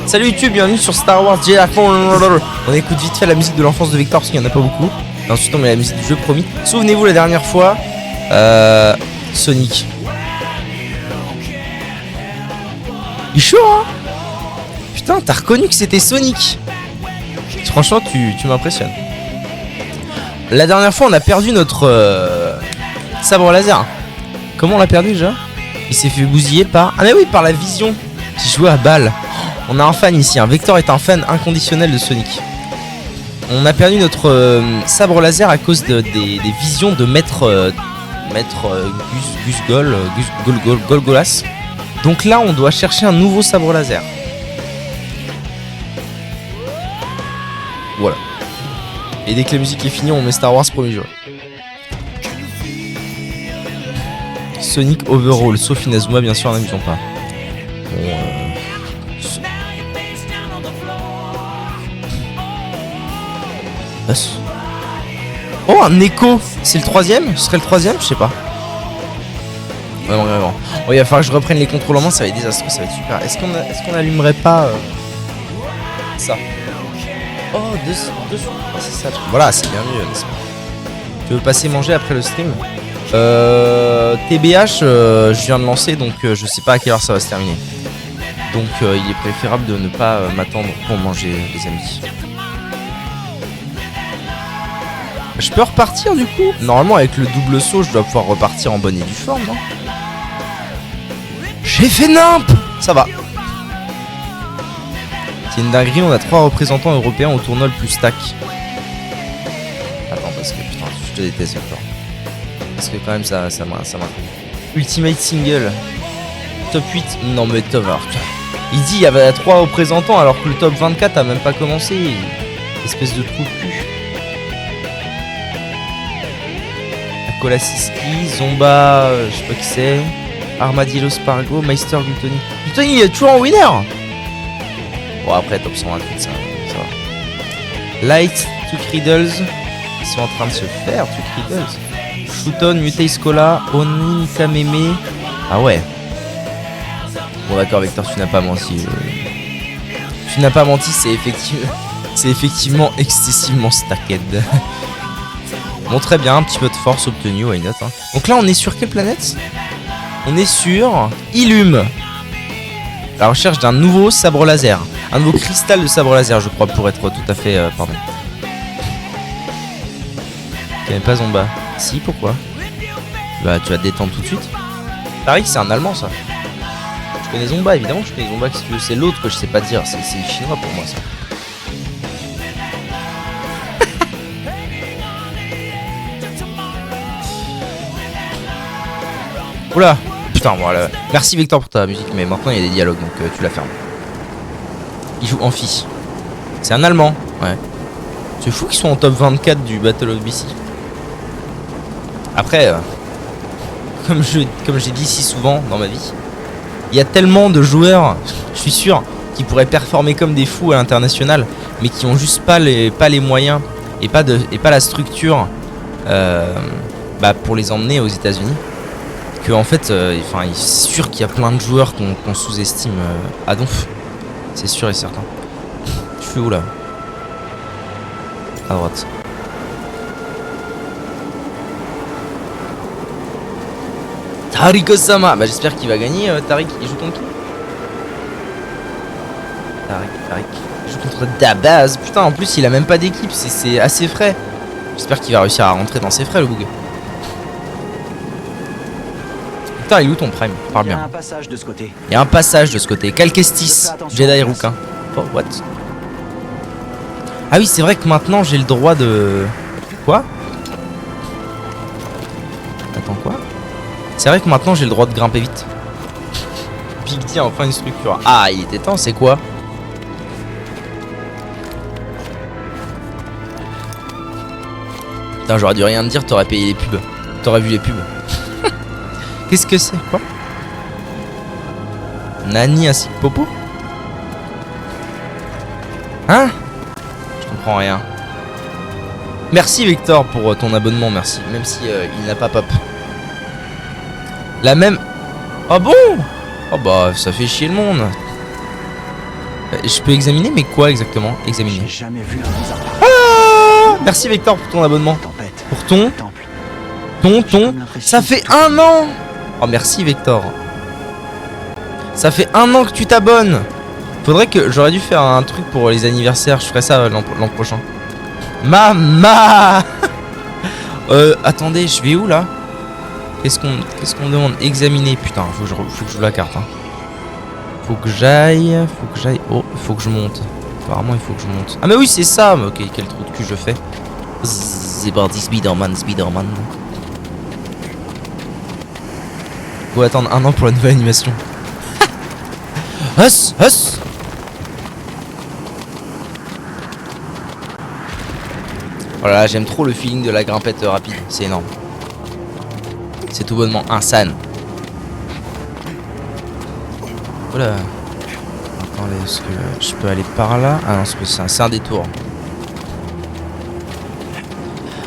Salut YouTube, bienvenue sur Star Wars Jedi. On écoute vite fait la musique de l'enfance de Victor parce qu'il n'y en a pas beaucoup. Et ensuite on met la musique du jeu promis. Souvenez-vous la dernière fois, Sonic. Il est chaud hein. Putain, t'as reconnu que c'était Sonic. Franchement, tu m'impressionnes. La dernière fois, on a perdu notre sabre laser. Comment on l'a perdu déjà? Il s'est fait bousiller par... Ah mais oui, par la vision qui jouait à balle. On a un fan ici, hein. Victor est un fan inconditionnel de Sonic. On a perdu notre sabre laser à cause des visions de Maître Golgolas. Donc là, on doit chercher un nouveau sabre laser. Voilà. Et dès que la musique est finie, on met Star Wars premier jeu. Sonic Overall, sauf Inazuma, bien sûr, n'amusons pas. Bon, oh, un écho. C'est le troisième? Ce serait le troisième? Je sais pas. Vraiment, vraiment. Oh, il va falloir que je reprenne les contrôles en main, ça va être désastreux, ça va être super. Est-ce qu'on allumerait pas ça? Oh, dessous. Oh, c'est ça. Voilà, c'est bien mieux, n'est-ce pas? Tu veux passer manger après le stream? TBH, je viens de lancer, donc je sais pas à quelle heure ça va se terminer. Donc il est préférable de ne pas m'attendre pour manger, les amis. Je peux repartir du coup? Normalement avec le double saut je dois pouvoir repartir en bonne et due forme, non? J'ai fait nimp. Ça va. C'est une dinguerie, on a 3 représentants européens au tournoi le plus stack. Attends parce que putain je te déteste Victor. Parce que quand même ça m'a. Ultimate Single. Top 8. Non mais top alors. Il dit il y avait 3 représentants alors que le top 24 a même pas commencé. Espèce de trou de cul. Kolasiski, Zomba, je sais pas qui c'est. Armadillo Spargo, Meister Gluttony. Gluttony il est toujours en winner. Bon après top 128 ça va. Light, Tuck Riddles. Ils sont en train de se faire, Tuck Riddles. Shuton, Mutei Skola, Onin Kameme. Ah ouais. Bon d'accord Victor, tu n'as pas menti. Tu n'as pas menti, c'est effectivement excessivement stacked. Bon très bien, un petit peu de force obtenue, why not hein. Donc là on est sur quelle planète? On est sur Illum. La recherche d'un nouveau sabre laser. Un nouveau cristal de sabre laser je crois pour être tout à fait... pardon. Tu n'avais pas Zomba? Si, pourquoi? Bah tu vas te détendre tout de suite. Tariq c'est un allemand ça. Je connais Zomba évidemment, je connais Zomba si tu veux. C'est l'autre que je sais pas dire, c'est chinois pour moi ça. Oula. Putain voilà. Merci Victor pour ta musique mais maintenant il y a des dialogues donc tu la fermes. Il joue Amphi. C'est un allemand. Ouais. C'est fou qu'ils soient en top 24 du Battle of BC. Après comme j'ai dit si souvent dans ma vie, il y a tellement de joueurs, je suis sûr, qui pourraient performer comme des fous à l'international, mais qui ont juste pas les moyens et pas la structure pour les emmener aux États-Unis. Que en fait, c'est sûr qu'il y a plein de joueurs qu'on sous-estime à donf. C'est sûr et certain. Je suis où là? À droite. Tariq Osama. Bah j'espère qu'il va gagner. Tariq, il joue contre qui? Tariq. Il joue contre Dabaz. Putain, en plus il a même pas d'équipe. C'est assez frais. J'espère qu'il va réussir à rentrer dans ses frais le bug. Putain, il est où ton prime? Parle bien. Il y a un passage de ce côté. Il y a un passage de ce côté. Calquestis, Jedi Rouquin. Oh, what? Ah oui, c'est vrai que maintenant j'ai le droit de... Quoi? Attends, quoi? C'est vrai que maintenant j'ai le droit de grimper vite. Big D a enfin une structure. Ah, il était temps, c'est quoi? Putain, j'aurais dû rien me dire, t'aurais payé les pubs. T'aurais vu les pubs. Qu'est-ce que c'est? Quoi? Nani ainsi que Popo? Hein? Je comprends rien. Merci Victor pour ton abonnement, merci. Même si il n'a pas pop. La même... Ah bon? Oh bah ça fait chier le monde. Je peux examiner, mais quoi exactement? Examiner. J'ai jamais vu un bizarre. Ah, merci Vector pour ton abonnement. Tempête. Pour ton... Temple. Ton... Ça fait 1 an. Oh merci Vector. Ça fait 1 an que tu t'abonnes. Faudrait que... J'aurais dû faire un truc pour les anniversaires. Je ferai ça l'an prochain. Mama. Attendez, je vais où là? Qu'est-ce qu'on me demande? Examiner. Putain, faut que je joue la carte. Hein. Faut que j'aille. Oh, faut que je monte. Apparemment, il faut que je monte. Ah mais oui, c'est ça. Ok, quel trou de cul je fais. C'est parti, Spider-Man. Faut attendre 1 an pour la nouvelle animation. Huss. Voilà, j'aime trop le feeling de la grimpette rapide. C'est énorme. C'est tout bonnement insane. Voilà. Attendez, est-ce que je peux aller par là? Ah non, c'est un détour.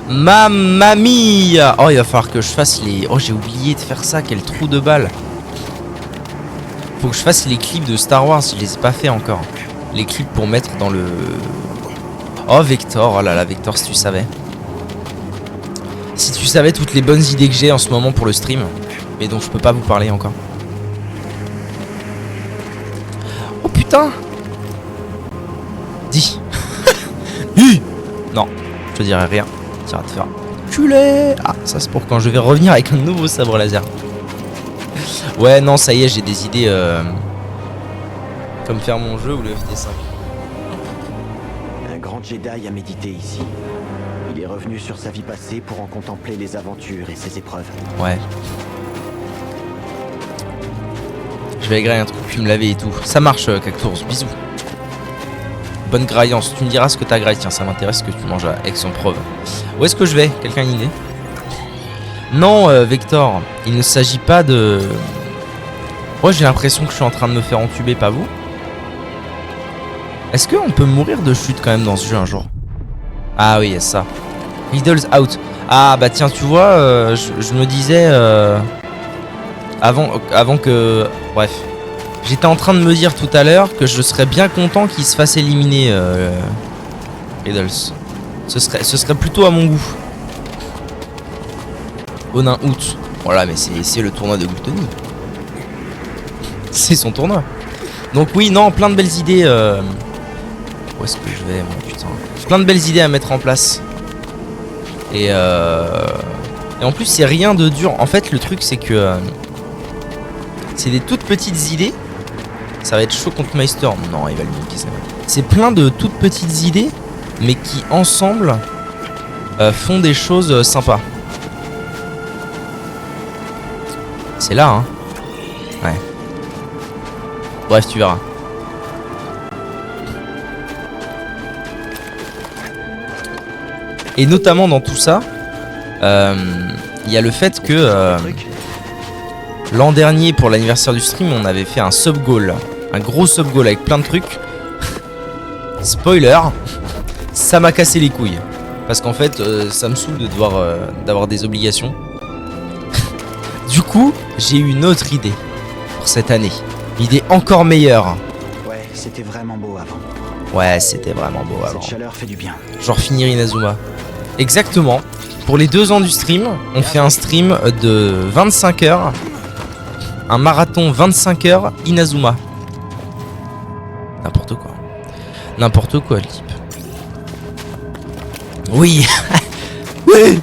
Mamma mia! Oh, il va falloir que je fasse les... Oh, j'ai oublié de faire ça, quel trou de balle. Faut que je fasse les clips de Star Wars, je les ai pas fait encore. Les clips pour mettre dans le... Oh, Vector, oh là là, Vector, si tu savais. Si tu savais toutes les bonnes idées que j'ai en ce moment pour le stream, mais dont je peux pas vous parler encore. Oh putain! Dis. Non, je te dirai rien. Tu vas te faire culé. Ah, ça c'est pour quand je vais revenir avec un nouveau sabre laser. Ouais, non, ça y est, j'ai des idées comme faire mon jeu ou le FD5. Un grand Jedi a médité ici. Il est revenu sur sa vie passée pour en contempler les aventures et ses épreuves. Ouais. Je vais grailler un truc puis me laver et tout. Ça marche, Cactours. Bisous. Bonne graillance. Tu me diras ce que t'as graillé. Tiens, ça m'intéresse ce que tu manges à Aix-en-Provence. Où est-ce que je vais? Quelqu'un a une idée? Non, Vector. Il ne s'agit pas de... Moi, j'ai l'impression que je suis en train de me faire entuber, pas vous? Est-ce qu'on peut mourir de chute quand même dans ce jeu un jour? Ah oui, il y a ça. Riddles out. Ah bah tiens, tu vois, je me disais... Avant que... Bref. J'étais en train de me dire tout à l'heure que je serais bien content qu'il se fasse éliminer, Riddles. Ce serait plutôt à mon goût. Onin out. Voilà, mais c'est le tournoi de Gluttony. C'est son tournoi. Donc oui, non, plein de belles idées. Où est-ce que je vais, moi, putain. Plein de belles idées à mettre en place. Et en plus, c'est rien de dur. En fait, le truc, c'est que... c'est des toutes petites idées. Ça va être chaud contre Meister. Non, il va le niquer, ça va. C'est plein de toutes petites idées, mais qui, ensemble, font des choses sympas. C'est là, hein. Ouais. Bref, tu verras. Et notamment dans tout ça, il y a le fait que l'an dernier, pour l'anniversaire du stream, on avait fait un sub-goal. Un gros sub-goal avec plein de trucs. Spoiler, ça m'a cassé les couilles. Parce qu'en fait, ça me saoule de devoir d'avoir des obligations. Du coup, j'ai eu une autre idée pour cette année. Une idée encore meilleure. Ouais, c'était vraiment beau avant. Ouais, c'était vraiment beau avant. Cette chaleur fait du bien. Genre finir Inazuma. Exactement. Pour les 2 ans du stream, on fait un stream de 25 heures. Un marathon 25 heures Inazuma. N'importe quoi. N'importe quoi, le type. Oui. Oui.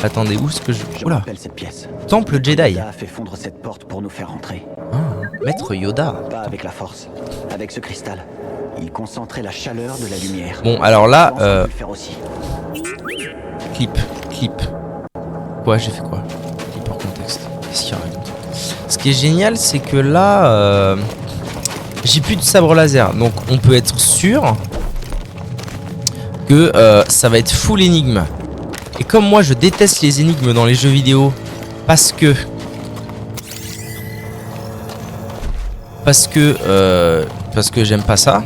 Attendez, où est-ce que je... Je Oula. rappelle cette pièce. Temple Jedi. Yoda a fait fondre cette porte pour nous faire entrer. Ah, Maître Yoda. Pas avec la force, avec ce cristal. Il concentrait la chaleur de la lumière. Bon, alors là, Je pense qu'on peut le faire aussi. clip. Quoi, j'ai fait quoi? Clip hors contexte. Qu'est-ce qu'il raconte? Ce qui est génial, c'est que là, j'ai plus de sabre laser. Donc, on peut être sûr que ça va être full énigme. Et comme moi, je déteste les énigmes dans les jeux vidéo parce que j'aime pas ça.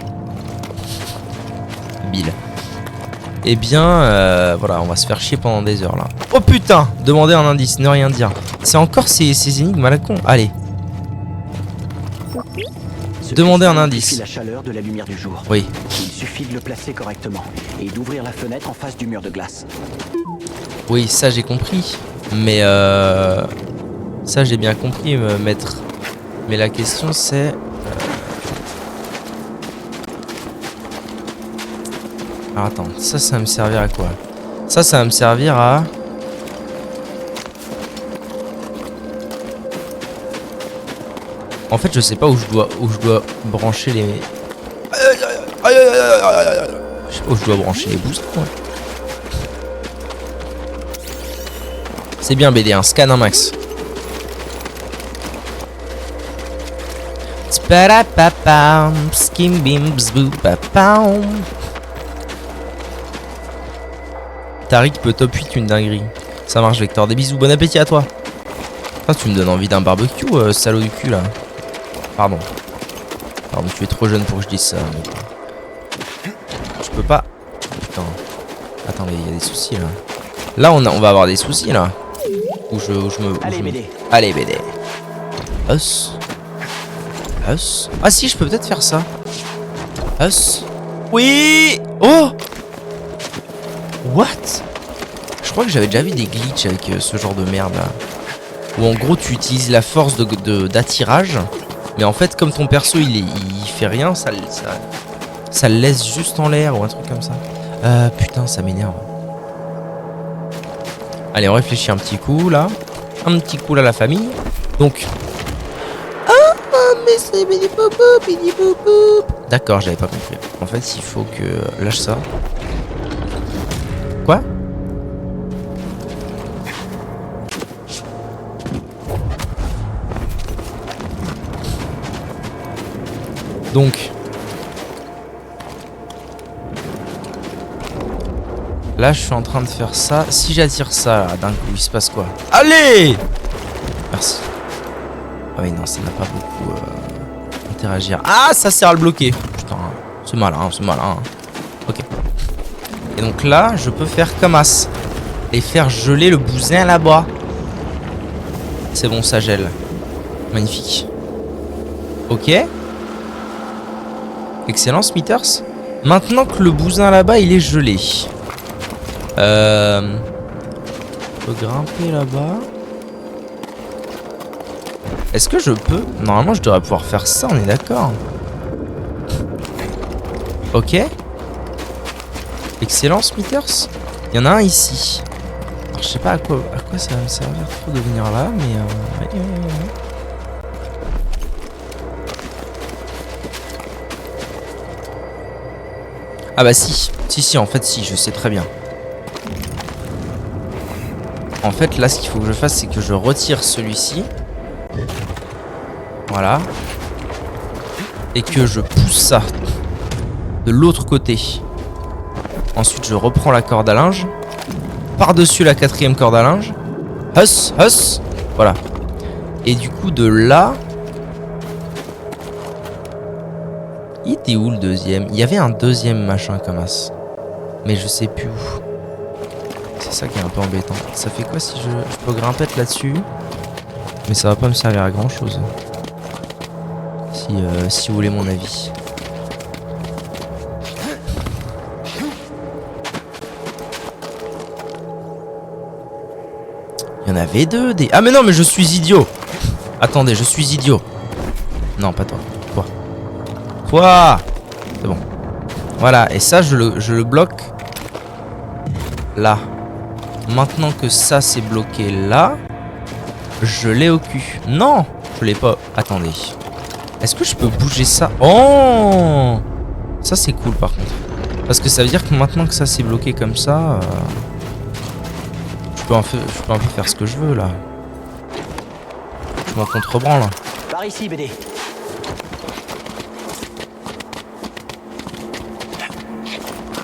Bill. Eh bien, voilà, on va se faire chier pendant des heures là. Oh putain, demander un indice, ne rien dire. C'est encore ces énigmes à la con. Allez. Ce Demander un cristal indice. amplifie la chaleur de la lumière du jour. Oui. Il suffit de le placer correctement et d'ouvrir la fenêtre en face du mur de glace. Oui, ça j'ai compris. Mais ça j'ai bien compris, maître. Mais la question c'est... Alors attends, ça va me servir à quoi? Ça va me servir à... En fait, je sais pas où je dois brancher les... Je sais pas où je dois brancher les boosters. Ouais. C'est bien BD, un scan un max. Tariq peut top 8 une dinguerie. Ça marche Vector, des bisous, bon appétit à toi. Ah, tu me donnes envie d'un barbecue, salaud du cul là. Pardon. Pardon, tu es trop jeune pour que je dise ça. Mais... Je peux pas. Putain. Attends, il y a des soucis là. Là, on va avoir des soucis là. Où je me. Allez, BD. Allez, BD. Us. Us. Ah, si, je peux peut-être faire ça. Us. Oui. Oh. What? Je crois que j'avais déjà vu des glitches avec ce genre de merde là. Où en gros, tu utilises la force d'attirage. Mais en fait, comme ton perso il fait rien, ça le laisse juste en l'air ou un truc comme ça. Putain, ça m'énerve. Allez, on réfléchit un petit coup là. Un petit coup là, la famille. Donc. Mais c'est bidi boubou. D'accord, j'avais pas compris. En fait, il faut que. Lâche ça. Quoi? Donc. Là, je suis en train de faire ça. Si j'attire ça, d'un coup, il se passe quoi? Allez! Merci. Ah oui, non, ça n'a pas beaucoup interagir. Ah, ça sert à le bloquer. Putain, c'est malin, c'est malin. Ok. Et donc là, je peux faire comme As. Et faire geler le bousin là-bas. C'est bon, ça gèle. Magnifique. Ok. Excellent, Smithers. Maintenant que le bousin là-bas, il est gelé. On peut grimper là-bas. Est-ce que je peux... Normalement, je devrais pouvoir faire ça, on est d'accord. Ok. Excellent, Smithers. Il y en a un ici. Alors, je sais pas à quoi ça va me servir trop de venir là, mais... ouais. Ah bah si. Si, en fait, si, je sais très bien. En fait, là, ce qu'il faut que je fasse, c'est que je retire celui-ci. Voilà. Et que je pousse ça de l'autre côté. Ensuite, je reprends la corde à linge. Par-dessus la quatrième corde à linge. Huss. Voilà. Et du coup, de là... Il était où le deuxième? Il y avait un deuxième machin comme as. Mais je sais plus où. C'est ça qui est un peu embêtant. Ça fait quoi si je peux grimper là-dessus? Mais ça va pas me servir à grand chose. Si vous voulez mon avis. Il y en avait deux des... Ah mais non, mais je suis idiot. Attendez, je suis idiot. Non, pas toi. Toi. C'est bon. Voilà, et ça je le bloque là. Maintenant que ça c'est bloqué là, je l'ai au cul. Non, je l'ai pas. Attendez. Est-ce que je peux bouger ça? Oh, ça c'est cool par contre. Parce que ça veut dire que maintenant que ça c'est bloqué comme ça, je peux un peu faire ce que je veux là. Je m'en contrebranle. Par ici, BD.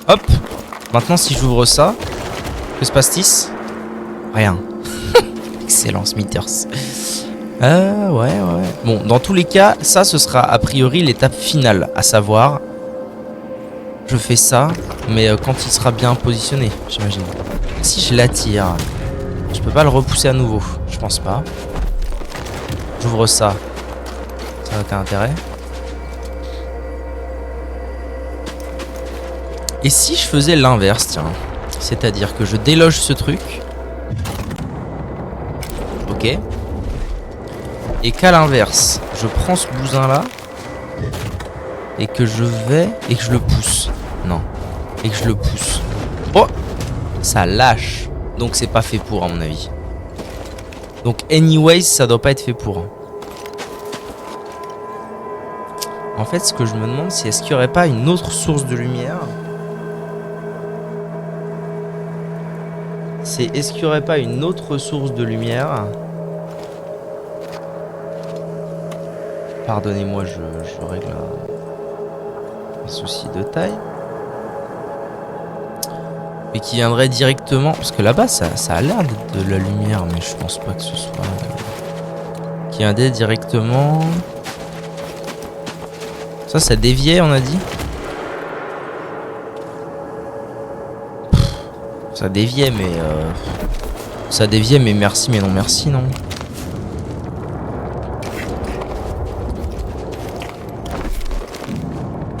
Hop. Maintenant si j'ouvre ça, que se passe-t-il? Rien. Excellent, Smithers. Ouais. Bon, dans tous les cas, ça, ce sera a priori l'étape finale. À savoir, je fais ça, mais quand il sera bien positionné, j'imagine. Si je l'attire, je peux pas le repousser à nouveau. Je pense pas. J'ouvre ça. Ça n'a aucun intérêt. Et si je faisais l'inverse, tiens. C'est-à-dire que je déloge ce truc. Ok. Et qu'à l'inverse, je prends ce bousin là. Et que je vais... Et que je le pousse. Non. Et que je le pousse. Oh! Ça lâche. Donc c'est pas fait pour à mon avis. Donc anyways, ça doit pas être fait pour. En fait, ce que je me demande, c'est est-ce qu'il y aurait pas une autre source de lumière? C'est est-ce qu'il y aurait pas une autre source de lumière? Pardonnez-moi, je règle un souci de taille. Mais qui viendrait directement... Parce que là-bas, ça a l'air d'être de la lumière, mais je pense pas que ce soit... Qui viendrait directement... Ça déviait, on a dit. Ça déviait, mais... Ça déviait, mais merci, mais non merci, non.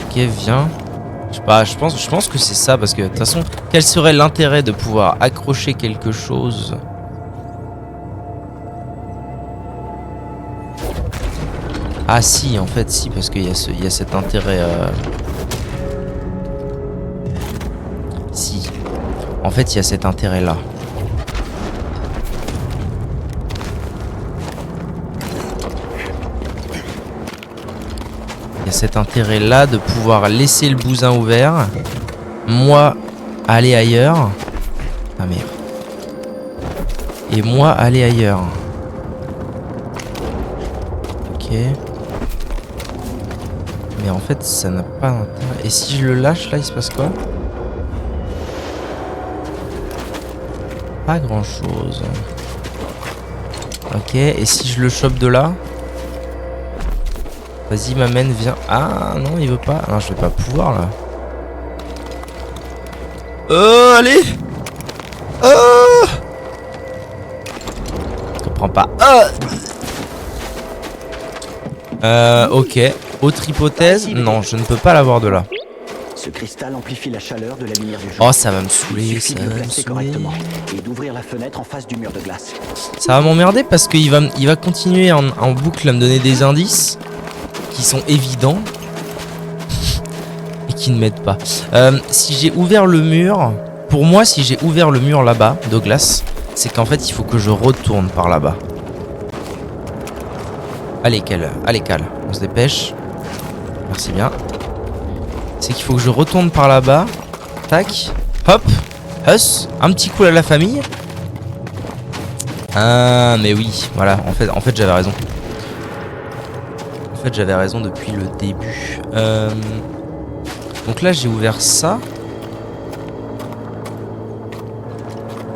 Ok, viens. Je sais pas, je pense que c'est ça, parce que de toute façon, quel serait l'intérêt de pouvoir accrocher quelque chose? Ah si, en fait, si, parce qu'il y a cet intérêt... Si. En fait, il y a cet intérêt-là. Il y a cet intérêt-là de pouvoir laisser le bousin ouvert. Moi, aller ailleurs. Ah merde. Et moi, aller ailleurs. Ok. Mais en fait, ça n'a pas d'intérêt. Et si je le lâche, là, il se passe quoi? Pas grand chose. Ok, et si je le chope de là? Vas-y, m'amène, viens. Ah non, il veut pas. Non, je vais pas pouvoir là. Allez. Je comprends pas. Ok. Autre hypothèse? Non, je ne peux pas l'avoir de là. Ce cristal amplifie la chaleur de la lumière du jour. Oh, ça va me saouler, Il suffit ça de le va me placer saouler. correctement et d'ouvrir la fenêtre en face du mur de glace. Ça va m'emmerder parce qu'il va continuer en boucle à me donner des indices qui sont évidents et qui ne m'aident pas. Si j'ai ouvert le mur, pour moi, si j'ai ouvert le mur là-bas de glace, c'est qu'en fait, il faut que je retourne par là-bas. Allez, Cal, on se dépêche. Merci bien. C'est qu'il faut que je retourne par là-bas. Tac. Hop. Hus. Un petit coup à la famille. Ah, mais oui. Voilà. En fait j'avais raison. En fait, j'avais raison depuis le début. Donc là, j'ai ouvert ça.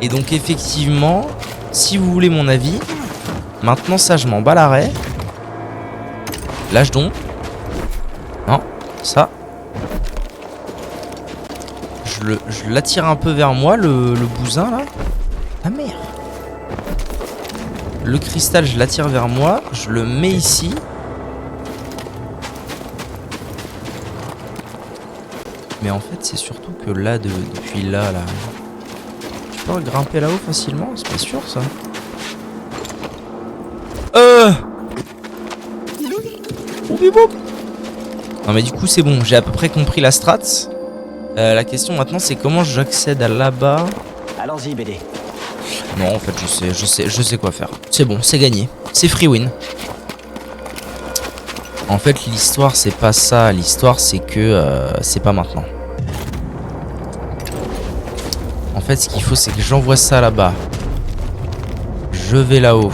Et donc, effectivement, si vous voulez mon avis, maintenant, ça, je m'en bats l'arrêt. Lâche donc. Non, ça. Je l'attire un peu vers moi, le bousin, là. Ah, merde. Le cristal, je l'attire vers moi. Je le mets ici. Mais en fait, c'est surtout que là, depuis là, je peux grimper là-haut facilement? C'est pas sûr, ça. Non, mais du coup, c'est bon. J'ai à peu près compris la strat. La question maintenant, c'est comment j'accède à là-bas. Allons-y, BD. Non, en fait, je sais quoi faire. C'est bon, c'est gagné. C'est free win. En fait, l'histoire, c'est pas ça. L'histoire, c'est que c'est pas maintenant. En fait, ce qu'il faut, c'est que j'envoie ça là-bas. Je vais là-haut.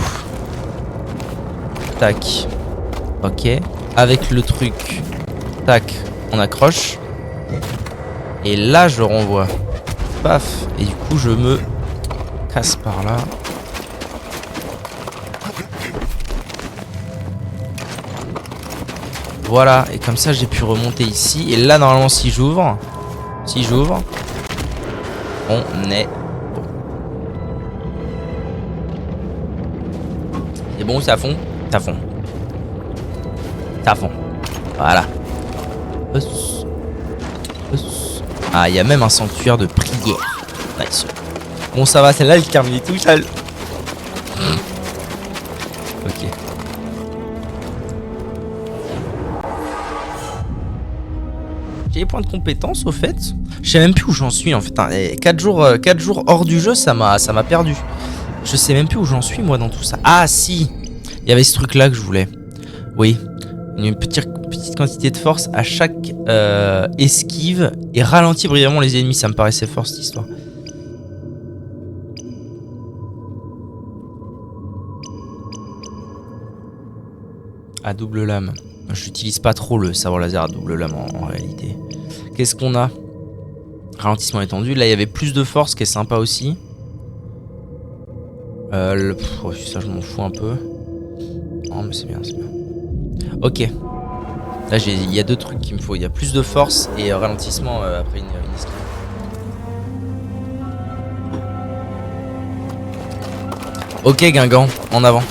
Tac. Ok. Avec le truc. Tac. On accroche. Et là, je renvoie. Paf. Et du coup, je me casse par là. Voilà. Et comme ça, j'ai pu remonter ici. Et là, normalement, si j'ouvre, on est bon. C'est bon, c'est à fond. C'est à fond. C'est à fond. Voilà. Ah, il y a même un sanctuaire de prière. Nice. Bon, ça va, celle-là, il termine tout seul. Ok. J'ai les points de compétence au fait. Je sais même plus où j'en suis en fait. 4 jours hors du jeu, ça m'a perdu. Je sais même plus où j'en suis moi dans tout ça. Ah si, il y avait ce truc là que je voulais. Oui, une petite quantité de force à chaque esquive et ralentit brièvement les ennemis. Ça me paraissait fort cette histoire. À double lame. J'utilise pas trop le sabre laser à double lame en réalité. Qu'est-ce qu'on a? Ralentissement étendu. Là, il y avait plus de force qui est sympa aussi. Ça, je m'en fous un peu. Non, mais c'est bien, c'est bien. Ok. Là, il y a deux trucs qu'il me faut. Il y a plus de force et ralentissement après une esquive. Ok, Guingamp, en avant.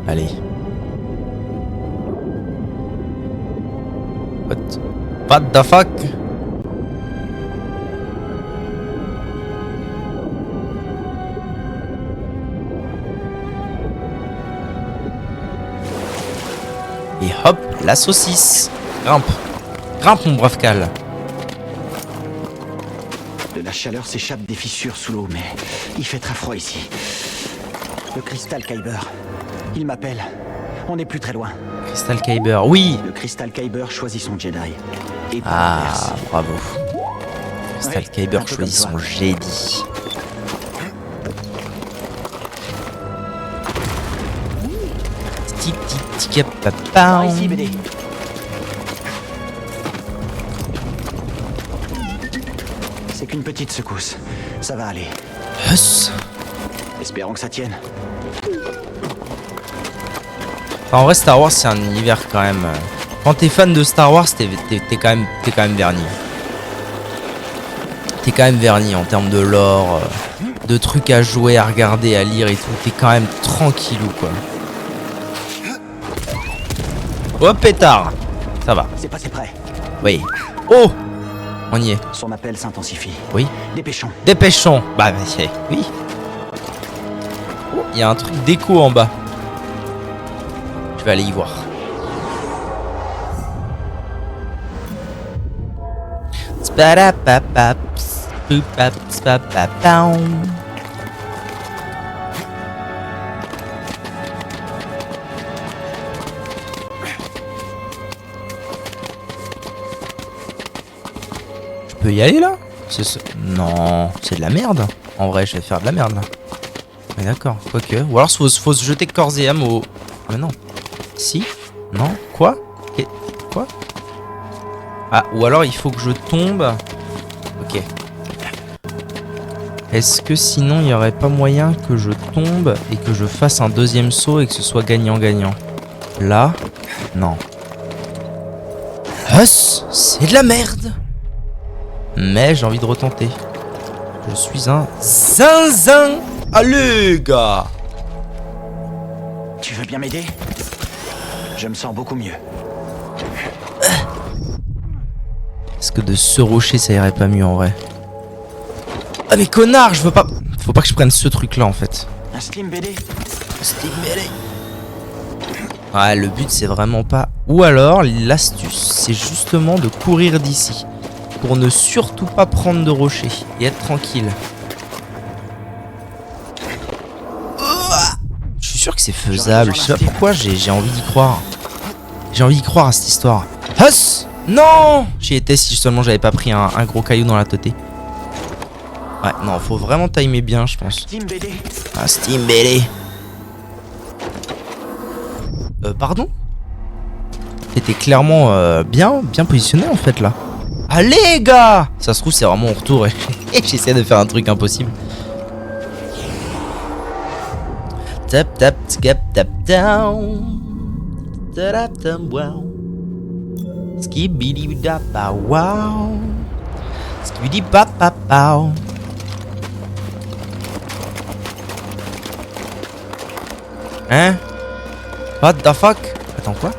Allez. What the fuck? Et hop, la saucisse. Grimpe. Grimpe, mon brave Cal. De la chaleur s'échappe des fissures sous l'eau, mais il fait très froid ici. Le Crystal Kyber. Il m'appelle. On n'est plus très loin. Crystal Kyber, oui. Le Crystal Kyber choisit son Jedi. Et ah, bravo. Crystal ouais, Kyber choisit son Jedi. Par ici, BD. C'est qu'une petite secousse. Ça va aller. Huss. Espérons que ça tienne. Enfin, en vrai, Star Wars, c'est un univers quand même. Quand t'es fan de Star Wars, t'es quand même verni. T'es quand même verni en termes de lore, de trucs à jouer, à regarder, à lire et tout. T'es quand même tranquillou, quoi. Oh, pétard. Ça va. C'est passé près. Oui. Oh, on y est. Son appel s'intensifie. Oui. Dépêchons. Dépêchons. Bah, oui. Oh, il y a un truc d'écho en bas. Je vais aller y voir. Je peux y aller là? Non, c'est de la merde. En vrai, je vais faire de la merde là. Mais d'accord, quoique. Ou alors faut se jeter corps et âme au... Mais non. Si? Non? Quoi? Quoi? Ah, ou alors il faut que je tombe. Ok. Est-ce que sinon il n'y aurait pas moyen que je tombe et que je fasse un deuxième saut et que ce soit gagnant-gagnant? Là? Non. Huss, c'est de la merde! Mais j'ai envie de retenter. Je suis un zinzin! Allez, gars! Tu veux bien m'aider? Je me sens beaucoup mieux. Est-ce que de ce rocher ça irait pas mieux en vrai? Ah mais connard, je veux pas... Faut pas que je prenne ce truc là en fait. Un Slim BD? Slim BD. Ouais, le but c'est vraiment pas... Ou alors l'astuce c'est justement de courir d'ici. Pour ne surtout pas prendre de rocher et être tranquille. Je suis sûr que c'est faisable. Je sais pas pourquoi j'ai envie d'y croire. J'ai envie d'y croire à cette histoire. Huss! Non! J'y étais si seulement j'avais pas pris un gros caillou dans la teuté. Ouais, non, faut vraiment timer bien, je pense. Steam BD. Ah, Steam BD. Pardon? T'étais clairement bien positionné en fait là. Allez, gars! Ça se trouve, c'est vraiment mon retour et j'essaie de faire un truc impossible. Tap tap tap tap down. Tap tap wow. Skibidi da ba wow. Skibidi pa pa pow. Hein? What the fuck? Attends, quoi?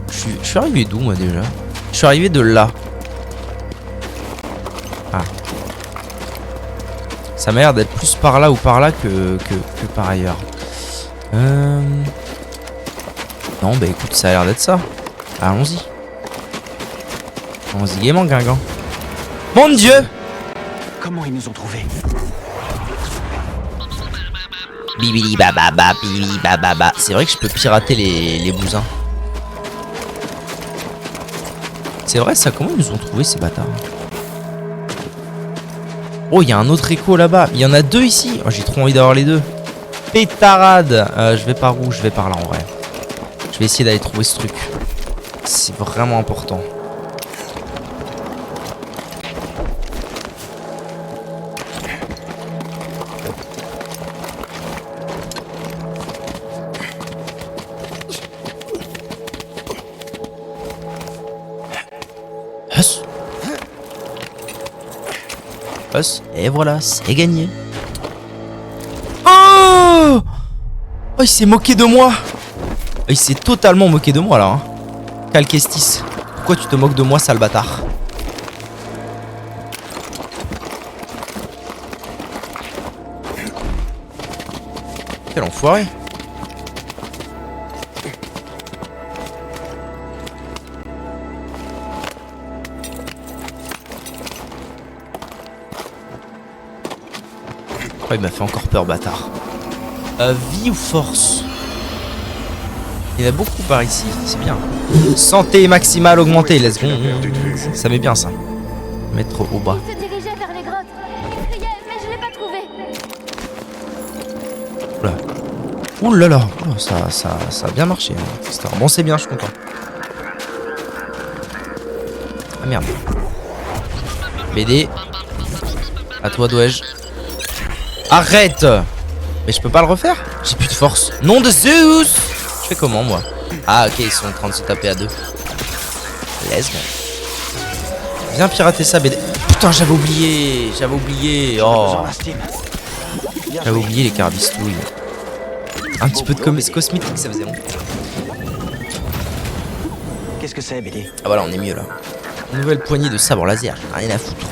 Je suis arrivé d'où, moi, déjà? Je suis arrivé de là. Ah. Ça m'a l'air d'être plus par là ou par là que par ailleurs. Non, bah écoute, ça a l'air d'être ça. Allons-y. Allons-y gaiement, Guingamp. Mon Dieu! Comment ils nous ont trouvés? Bibili bababa, bibili bababa. C'est vrai que je peux pirater les bousins. C'est vrai ça, comment ils nous ont trouvé ces bâtards? Oh, il y a un autre écho là-bas. Il y en a deux ici. Oh, j'ai trop envie d'avoir les deux. Pétarade. Je vais par où? Je vais par là en vrai. Je vais essayer d'aller trouver ce truc. C'est vraiment important. Et voilà, c'est gagné. Oh, oh, il s'est moqué de moi. Il s'est totalement moqué de moi là. Hein. Calquestis, pourquoi tu te moques de moi, sale bâtard? Quel enfoiré. Oh, il m'a fait encore peur, bâtard. Vie ou force? Il y en a beaucoup par ici, c'est bien. Santé maximale augmentée, let's go. Ça met bien ça. Mettre au bas. Il se dirigeait vers les grottes. Il criait, mais je l'ai pas trouvé. Oula. Ouh là là. Oh, ça a bien marché. Hein. Bon, c'est bien, je suis content. Ah merde. BD. À toi, dois-je. Arrête! Mais je peux pas le refaire? J'ai plus de force. Nom de Zeus! Je fais comment, moi? Ah, ok, ils sont en train de se taper à deux. Let's go. Viens pirater ça, BD. Putain, j'avais oublié. J'avais oublié. Oh. J'avais oublié les carbistouilles. Un petit peu de cosmétique, ça faisait longtemps. Qu'est-ce que c'est, BD? Ah voilà, on est mieux là. Nouvelle poignée de sabre laser, j'en ai rien à foutre.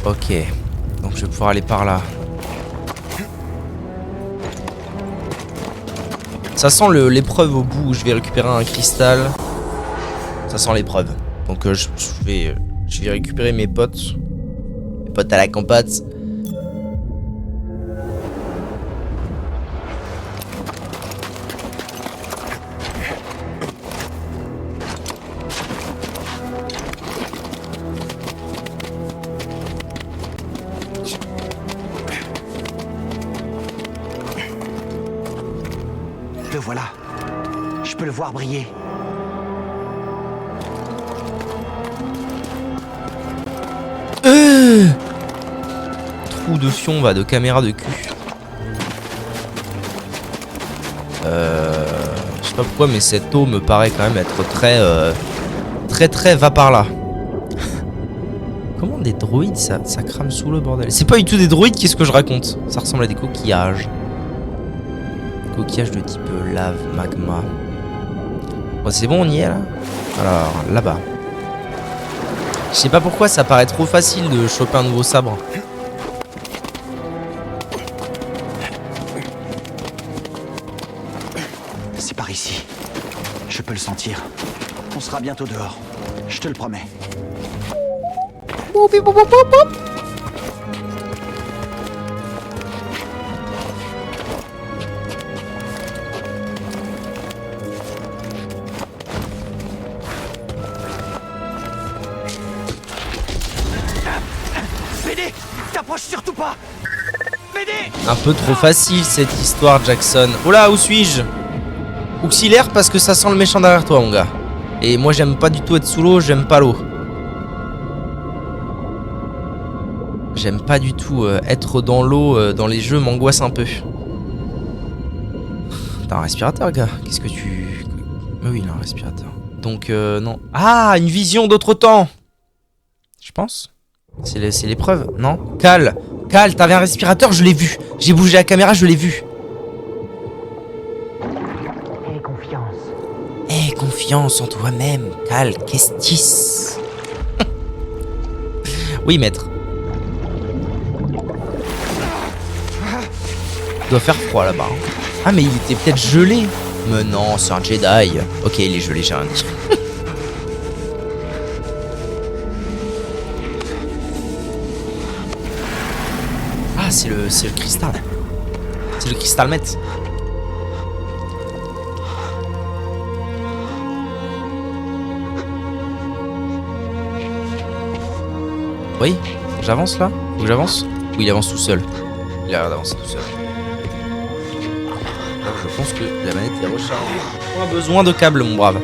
Ok, donc je vais pouvoir aller par là. Ça sent l'épreuve au bout où je vais récupérer un cristal. Ça sent l'épreuve. Donc je vais récupérer mes potes. Mes potes à la compote. Le voilà. Je peux le voir briller. Trou de fion, va, de caméra de cul. Je sais pas pourquoi, mais cette eau me paraît quand même être très va par là. Comment des droïdes, ça crame sous le bordel? C'est pas du tout des droïdes, qu'est-ce que je raconte? Ça ressemble à des coquillages. Coquillages de type lave, magma. Bon, c'est bon, on y est là? Alors, là-bas. Je sais pas pourquoi ça paraît trop facile de choper un nouveau sabre. C'est par ici. Je peux le sentir. On sera bientôt dehors. Je te le promets. BD, t'approches surtout pas. BD. Un peu trop facile cette histoire, Jackson. Oula, où suis-je? Auxiliaire parce que ça sent le méchant derrière toi, mon gars. Et moi, j'aime pas du tout être sous l'eau, j'aime pas l'eau. J'aime pas du tout être dans l'eau dans les jeux, m'angoisse un peu. T'as un respirateur, gars. Qu'est-ce que tu... Mais oui, il a un respirateur. Donc, non. Ah, une vision d'autre temps. Je pense. C'est l'épreuve, non? Cal, t'avais un respirateur, je l'ai vu. J'ai bougé la caméra, je l'ai vu. Aie confiance. Aie confiance en toi-même, Cal Kestis. Oui, maître. Il doit faire froid là-bas. Ah, mais il était peut-être gelé. Mais non, c'est un Jedi. Ok, il est gelé, j'ai rien dit. Ah, c'est le cristal. C'est le cristal met. Oui, j'avance là? Faut que j'avance? Ou il avance tout seul? Il a l'air d'avancer tout seul. Alors je pense que la manette est rechargée. On a besoin de câbles, mon brave.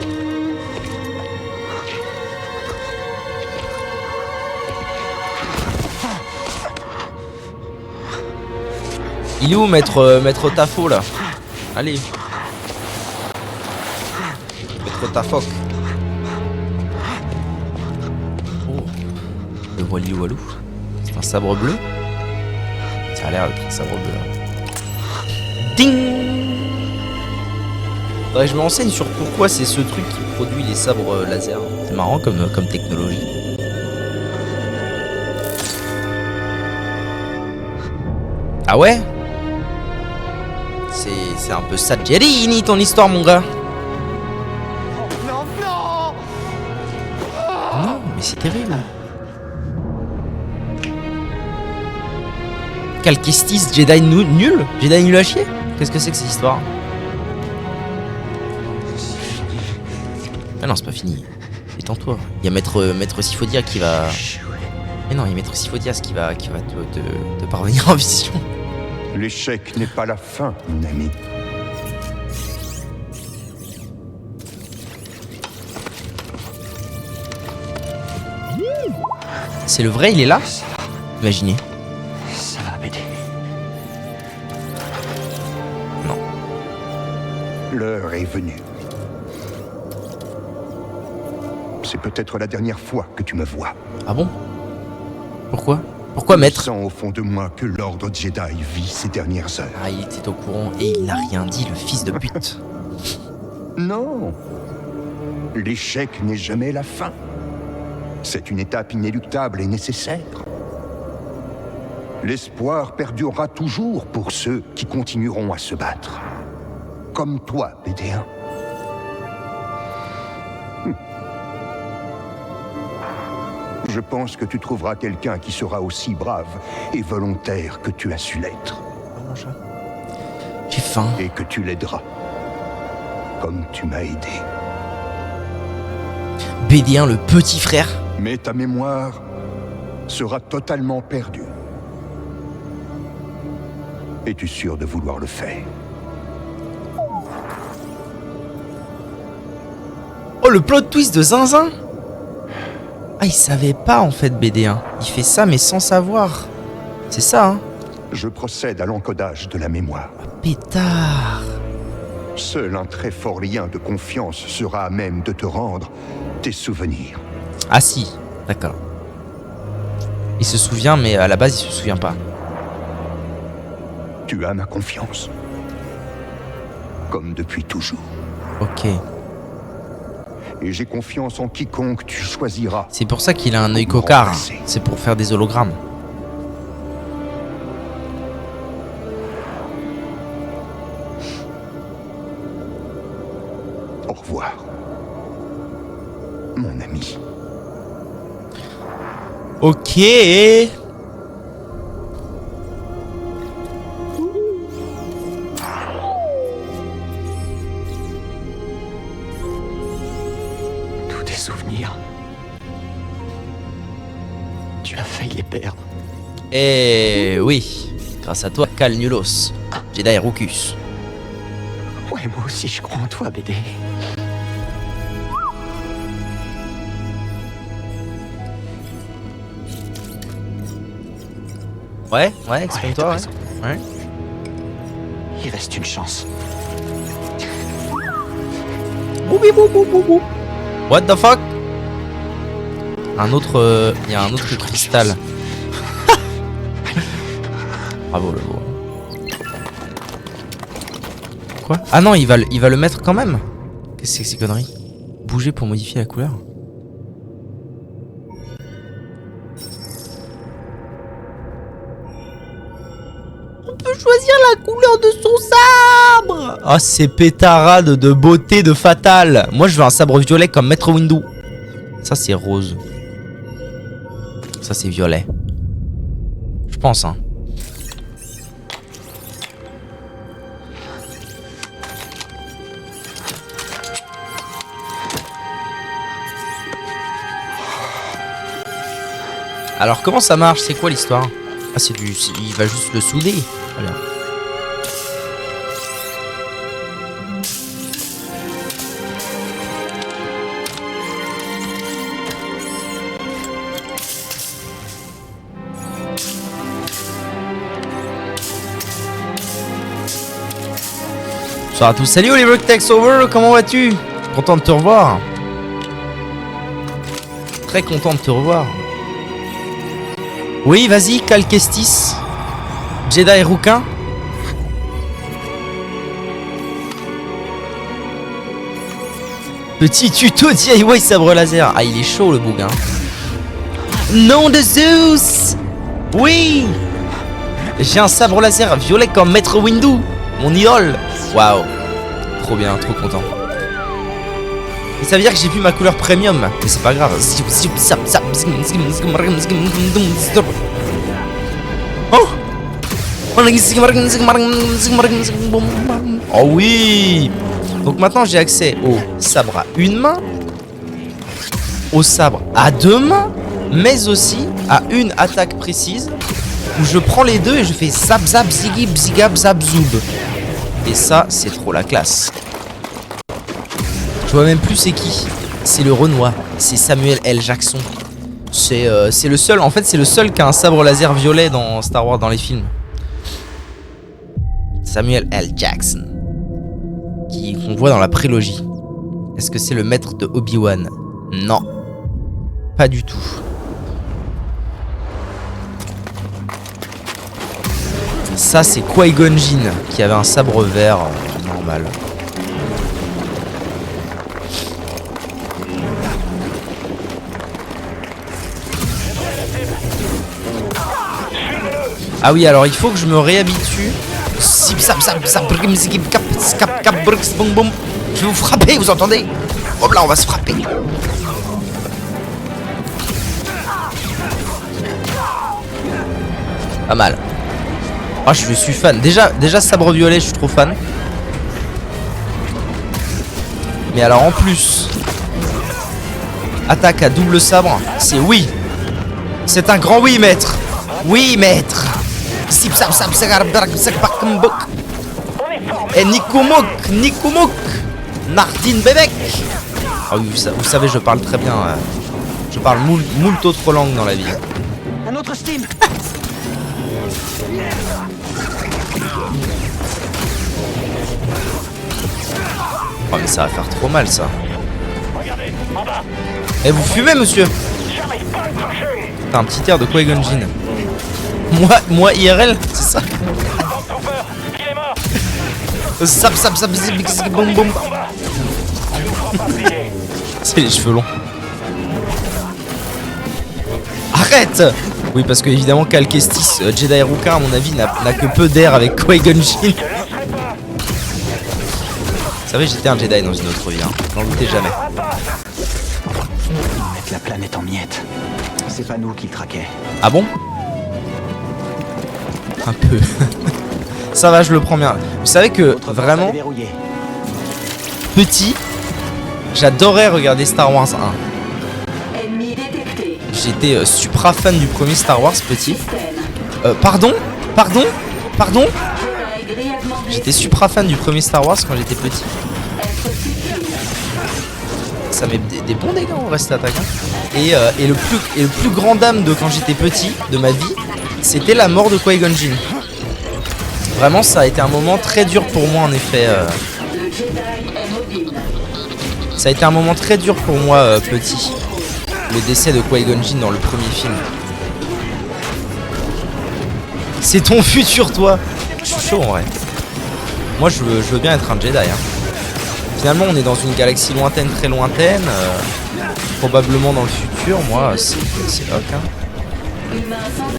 Il est où, maître Tafo, là? Allez. Maître Tafoc. Oh. Le Wally Walou. C'est un sabre bleu. Ça a l'air d'être un sabre bleu. Ding. Faudrait que je me renseigne sur pourquoi c'est ce truc qui produit les sabres laser. C'est marrant comme technologie. Ah ouais? C'est un peu Sadgerini ton histoire, mon gars. Non, non. Non, mais c'est terrible. Cal Kestis, Jedi nul? Jedi nul à chier? Qu'est-ce que c'est que cette histoire? Ah non, c'est pas fini. Détends-toi. Il y a Maître Syphodia qui va... Mais non, il y a Maître Syphodias qui va te parvenir en vision. L'échec n'est pas la fin, mon ami. C'est le vrai, il est là? Imaginez. Ça va m'aider. Non. L'heure est venue. C'est peut-être la dernière fois que tu me vois. Ah bon? Pourquoi? Pourquoi, Je maître? sens au fond de moi que l'ordre Jedi vit ces dernières heures. Ah, il était au courant et il n'a rien dit, le fils de pute. Non. L'échec n'est jamais la fin. C'est une étape inéluctable et nécessaire. L'espoir perdurera toujours pour ceux qui continueront à se battre. Comme toi, BD1. Je pense que tu trouveras quelqu'un qui sera aussi brave et volontaire que tu as su l'être. J'ai faim. Et que tu l'aideras. Comme tu m'as aidé. BD1, le petit frère. Mais ta mémoire sera totalement perdue. Es-tu sûr de vouloir le faire? Oh, le plot twist de Zinzin. Ah, il savait pas en fait, BD1. Il fait ça mais sans savoir. C'est ça, hein? Je procède à l'encodage de la mémoire. Pétard. Seul un très fort lien de confiance sera à même de te rendre tes souvenirs. Ah si, d'accord. Il se souvient mais à la base il se souvient pas. Tu as ma confiance. Comme depuis toujours. Ok. Et j'ai confiance en quiconque tu choisiras. C'est pour ça qu'il a un œil coquard. C'est pour faire des hologrammes. Au revoir, mon ami. Ok. Tous tes souvenirs. Tu as failli les perdre. Eh oui. Grâce à toi, Cal Nulos. Jedi Rucus. Ouais, moi aussi je crois en toi, BD. Ouais, exprime-toi, t'as ouais. raison. Ouais. Il reste une chance. Boubi bou bou bou bou. What the fuck? Un autre... Il y a un autre cristal. Bravo le beau. Quoi? Ah non, il va le mettre quand même. Qu'est-ce que c'est que ces conneries? Bouger pour modifier la couleur. On peut choisir la couleur de son sabre. Ah, c'est pétarade de beauté de Fatal. Moi, je veux un sabre violet comme Maître Windu. Ça, c'est rose. Ça, c'est violet. Je pense, hein. Alors comment ça marche? C'est quoi l'histoire? Ah c'est du... Il va juste le souder. Voilà. Bonsoir à tous. Salut Oliver Tex Over, comment vas-tu? Content de te revoir. Très content de te revoir. Oui, vas-y, Cal Kestis. Jedi Rouquin. Petit tuto DIY sabre laser. Ah, il est chaud le bouquin. Nom de Zeus. Oui. J'ai un sabre laser violet comme Maître Windu, mon idole. Waouh. Trop bien, trop content. Et ça veut dire que j'ai vu ma couleur premium. Mais c'est pas grave. Oh. Oh oui. Donc maintenant j'ai accès au sabre à une main, au sabre à deux mains, mais aussi à une attaque précise où je prends les deux et je fais zap zap zigib zigab zap zoub. Et ça c'est trop la classe. Je vois même plus c'est qui. C'est le Renoir. C'est Samuel L. Jackson. C'est le seul. En fait, c'est le seul qui a un sabre laser violet dans Star Wars dans les films. Samuel L. Jackson. Qu'on voit dans la prélogie. Est-ce que c'est le maître de Obi-Wan? Non. Pas du tout. Ça, c'est Qui-Gon Jinn qui avait un sabre vert normal. Ah oui, alors il faut que je me réhabitue. Je vais vous frapper, vous entendez? Hop là, on va se frapper. Pas mal. Ah, je suis fan. Déjà sabre violet, je suis trop fan. Mais alors en plus, attaque à double sabre, c'est oui. C'est un grand oui, maître. Oui, maître. Et Nikumuk, Nardine Bebek. Ah oui, vous savez, je parle très bien. Je parle moult autres langues dans la vie. Un autre Steam. Oh mais ça va faire trop mal ça. Et vous fumez monsieur? T'as un petit air de Qui-Gon Jinn. Moi IRL, c'est ça. Zap zap zap zip zip boum boum. C'est les cheveux longs. Arrête. Oui parce que évidemment Cal Kestis, Jedi Rouquin à mon avis n'a que peu d'air avec Qui-Gon Jinn. Vous savez j'étais un Jedi dans une autre vie, hein. N'en doutez jamais. Mettre la planète en miettes. C'est pas nous qui le traquait. Ah bon? Un peu. Ça va, je le prends bien. Vous savez que vraiment, petit, j'adorais regarder Star Wars 1. J'étais supra fan du premier Star Wars petit. Pardon. J'étais supra fan du premier Star Wars quand j'étais petit. Ça met des bons dégâts en reste attaque. Hein. Et le plus grand dame de quand j'étais petit, de ma vie, c'était la mort de Qui-Gon Jinn. Vraiment, ça a été un moment très dur pour moi en effet. Ça a été un moment très dur pour moi, petit. Le décès de Qui-Gon Jinn dans le premier film. C'est ton futur, toi. Je suis chaud, en vrai. Moi, je veux bien être un Jedi, hein. Finalement, on est dans une galaxie lointaine, très lointaine. Probablement dans le futur. Moi, c'est ok, hein.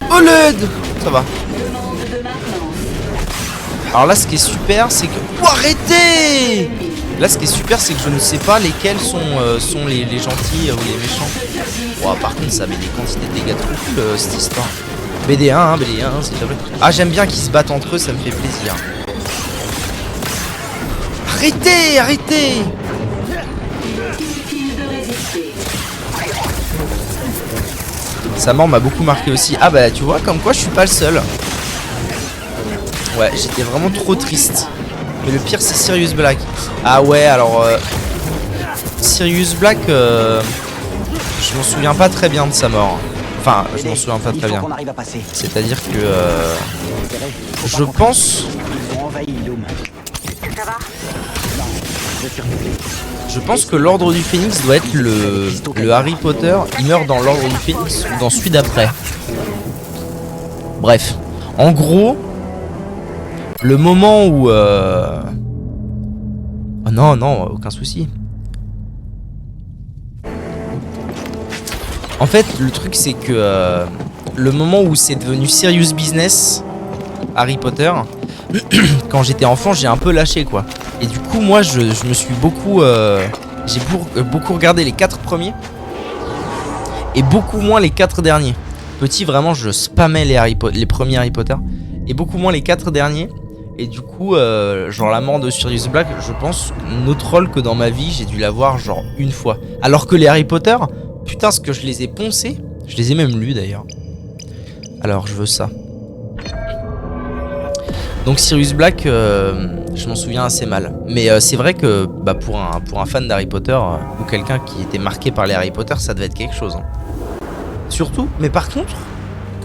OLED. Ça va. Alors là, ce qui est super, c'est que... Oh, arrêtez! Là, ce qui est super, c'est que je ne sais pas lesquels sont les gentils ou les méchants. Oh, par contre, ça met des quantités de dégâts trop cool, cette histoire. BD1, hein, BD1, s'il te plaît. Ah, j'aime bien qu'ils se battent entre eux, ça me fait plaisir. Arrêtez, arrêtez! Sa mort m'a beaucoup marqué aussi. Ah bah, tu vois, comme quoi, je suis pas le seul. Ouais, j'étais vraiment trop triste. Mais le pire, c'est Sirius Black. Ah ouais, alors... Sirius Black, je m'en souviens pas très bien de sa mort. Enfin, je m'en souviens pas très bien. C'est-à-dire que... je pense... Je pense que l'ordre du Phénix doit être le Harry Potter. Il meurt dans l'ordre du Phénix ou dans celui d'après. Bref. En gros... Le moment où... Oh non, non, aucun souci. En fait, le truc, c'est que... le moment où c'est devenu serious business, Harry Potter, quand j'étais enfant, j'ai un peu lâché, quoi. Et du coup, moi, je me suis beaucoup... j'ai beaucoup regardé les 4 premiers. Et beaucoup moins les 4 derniers. Petit, vraiment, je spammais les premiers Harry Potter. Et beaucoup moins les 4 derniers. Et du coup, genre la mort de Sirius Black, je pense, notre rôle que dans ma vie, j'ai dû la voir genre une fois. Alors que les Harry Potter, putain, ce que je les ai poncés, je les ai même lus d'ailleurs. Alors, je veux ça. Donc Sirius Black, je m'en souviens assez mal. Mais c'est vrai que bah, pour un fan d'Harry Potter, ou quelqu'un qui était marqué par les Harry Potter, ça devait être quelque chose. Hein. Surtout, mais par contre,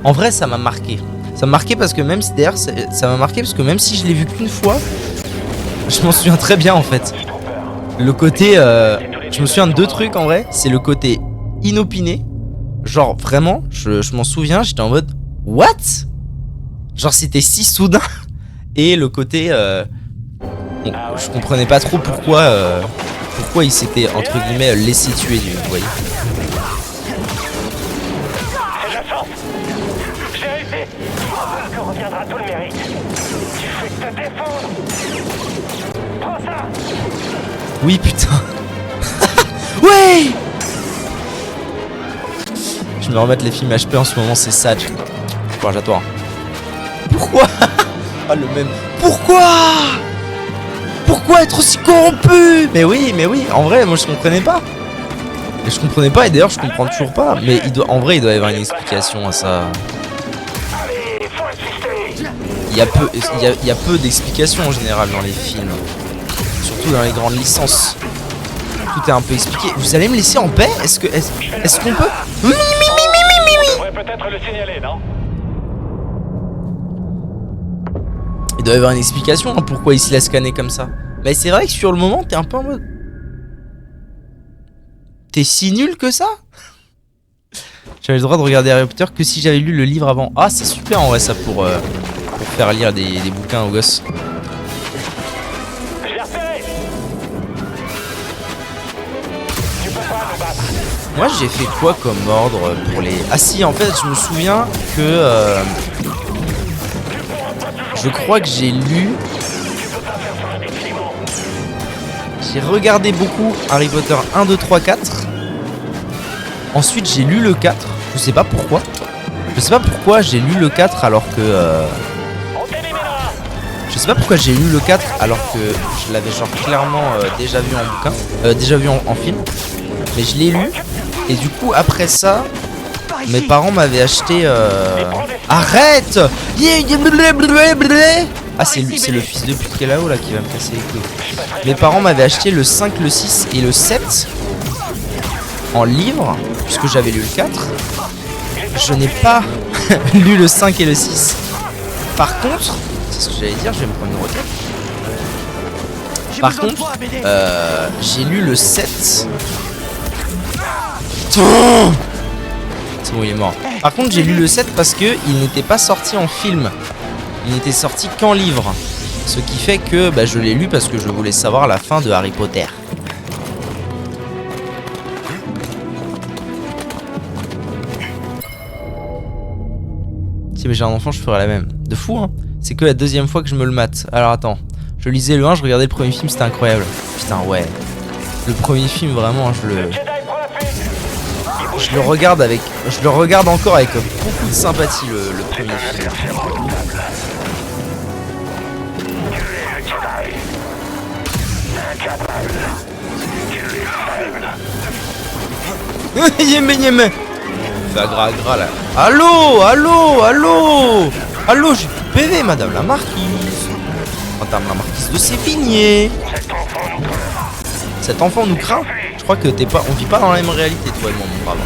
en vrai, ça m'a marqué. Ça m'a marqué parce que même si d'ailleurs ça m'a marqué parce que même si je l'ai vu qu'une fois, je m'en souviens très bien en fait. Le côté, je me souviens de 2 trucs en vrai, c'est le côté inopiné, genre vraiment, je m'en souviens, j'étais en mode what, genre c'était si soudain, et le côté, bon, je comprenais pas trop pourquoi il s'était entre guillemets laissé tuer, vous voyez. Que reviendra tout le mérite. Tu fais que te défendre. Prends ça. Oui, putain. Ouais. Je me remets les films HP en ce moment, c'est sad. Courage à toi. Pourquoi? Ah, le même. Pourquoi être aussi corrompu? Mais oui, en vrai, moi je comprenais pas. Et je comprenais pas, et d'ailleurs je comprends toujours pas. Mais en vrai, il doit y avoir une explication à ça. Il y a peu d'explications en général dans les films. Surtout dans les grandes licences. Tout est un peu expliqué. Vous allez me laisser en paix? Est-ce qu'on peut? Oui. On devrait peut-être le signaler, non? Il doit y avoir une explication hein, pourquoi il se laisse scanner comme ça. Mais c'est vrai que sur le moment, t'es un peu en mode... T'es si nul que ça? J'avais le droit de regarder Harry Potter que si j'avais lu le livre avant. Ah, c'est super en vrai ça pour faire lire des bouquins aux gosses. Moi j'ai fait quoi comme ordre pour les... Ah si, en fait je me souviens que... je crois que j'ai lu... J'ai regardé beaucoup Harry Potter 1, 2, 3, 4. Ensuite j'ai lu le 4. Je sais pas pourquoi. Je sais pas pourquoi j'ai lu le 4 alors que... Je sais pas pourquoi j'ai lu le 4 alors que je l'avais genre clairement déjà vu en bouquin. Déjà vu en film. Mais je l'ai lu. Et du coup après ça... Mes parents m'avaient acheté... Arrête! Ah c'est le fils de pute qui est là-haut là qui va me casser les couilles. Mes parents m'avaient acheté le 5, le 6 et le 7 en livre, puisque j'avais lu le 4. Je n'ai pas lu le 5 et le 6. Par contre, c'est ce que j'allais dire, je vais me prendre une requête. Par contre, j'ai lu le 7. C'est bon, il est mort. Par contre, j'ai lu le 7 parce que il n'était pas sorti en film. Il n'était sorti qu'en livre. Ce qui fait que bah, je l'ai lu parce que je voulais savoir la fin de Harry Potter. Si j'ai un enfant, je ferais la même. De fou, hein. C'est que la deuxième fois que je me le mate. Alors attends, je lisais le 1, je regardais le premier film, c'était incroyable. Putain, ouais. Le premier film, vraiment, je le regarde avec... Je le regarde encore avec beaucoup de sympathie, le premier film. Yémé, yémé. Bah, gras là. Allô, allô, allô. Allô, j'ai tout PV, madame la marquise. Madame la marquise de Sévigné. Cet enfant nous craint. Je crois que t'es pas... On vit pas dans la même réalité, toi et moi, mon brave.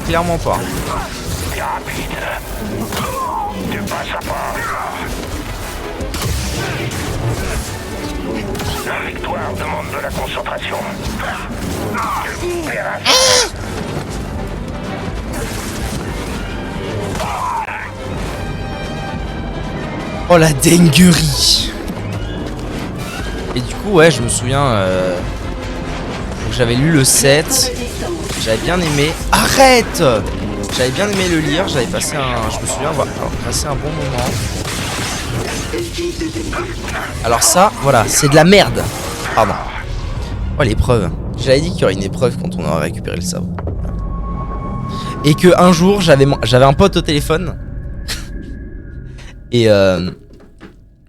Clairement pas. La victoire demande de la concentration. Oh la dinguerie. Et du coup ouais je me souviens j'avais lu le 7. J'avais bien aimé. Arrête. J'avais bien aimé le lire. J'avais passé un... Je me souviens avoir passé un bon moment. Alors ça, voilà, c'est de la merde. Pardon. Oh l'épreuve. J'avais dit qu'il y aurait une épreuve quand on aurait récupéré le sabre. Et que un jour j'avais un pote au téléphone.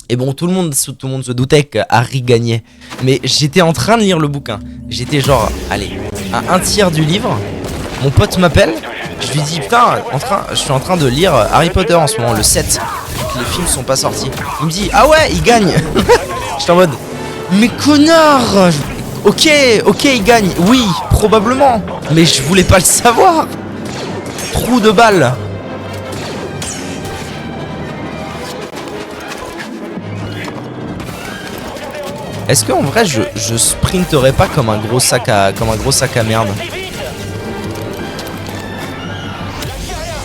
Et bon, tout le monde se doutait que Harry gagnait. Mais j'étais en train de lire le bouquin. J'étais genre, allez, à un tiers du livre. Mon pote m'appelle. Je lui dis, putain, je suis en train de lire Harry Potter en ce moment, le 7. Les films sont pas sortis. Il me dit, ah ouais, il gagne. J'étais en mode, mais connard. Ok, il gagne. Oui, probablement. Mais je voulais pas le savoir. Trou de balle. Est-ce qu'en vrai je sprinterais pas comme un gros sac à merde?